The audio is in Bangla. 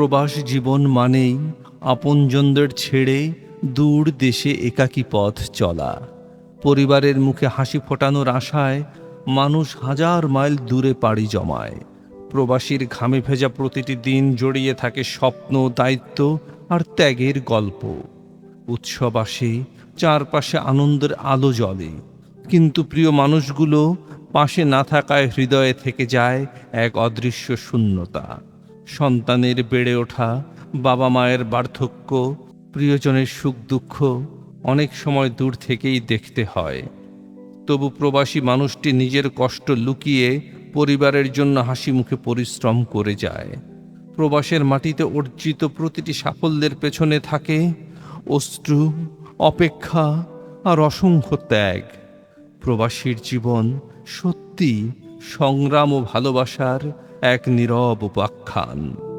প্রবাস জীবন মানেই আপনজনদের ছেড়ে দূর দেশে একাকী পথ চলা। পরিবারের মুখে হাসি ফোটানোর আশায় মানুষ হাজার মাইল দূরে পাড়ি জমায়। প্রবাসীর ঘামে ভেজা প্রতিটি দিন জড়িয়ে থাকে স্বপ্ন, দায়িত্ব আর ত্যাগের গল্প। উৎসব আসে, চারপাশে আনন্দের আলো জ্বলে, কিন্তু প্রিয় মানুষগুলো পাশে না থাকায় হৃদয়ে থেকে যায় এক অদৃশ্য শূন্যতা। সন্তানের বেড়ে ওঠা, বাবা মায়ের বার্ধক্য, প্রিয়জনের সুখ দুঃখ অনেক সময় দূর থেকেই দেখতে হয়। তবু প্রবাসী মানুষটি নিজের কষ্ট লুকিয়ে পরিবারের জন্য হাসি মুখে পরিশ্রম করে যায়। প্রবাসের মাটিতে অর্জিত প্রতিটি সাফল্যের পেছনে থাকে অশ্রু, অপেক্ষা আর অসংখ্য ত্যাগ। প্রবাসীর জীবন সত্যি সংগ্রাম ও ভালোবাসার এক নীরব উপাখ্যান।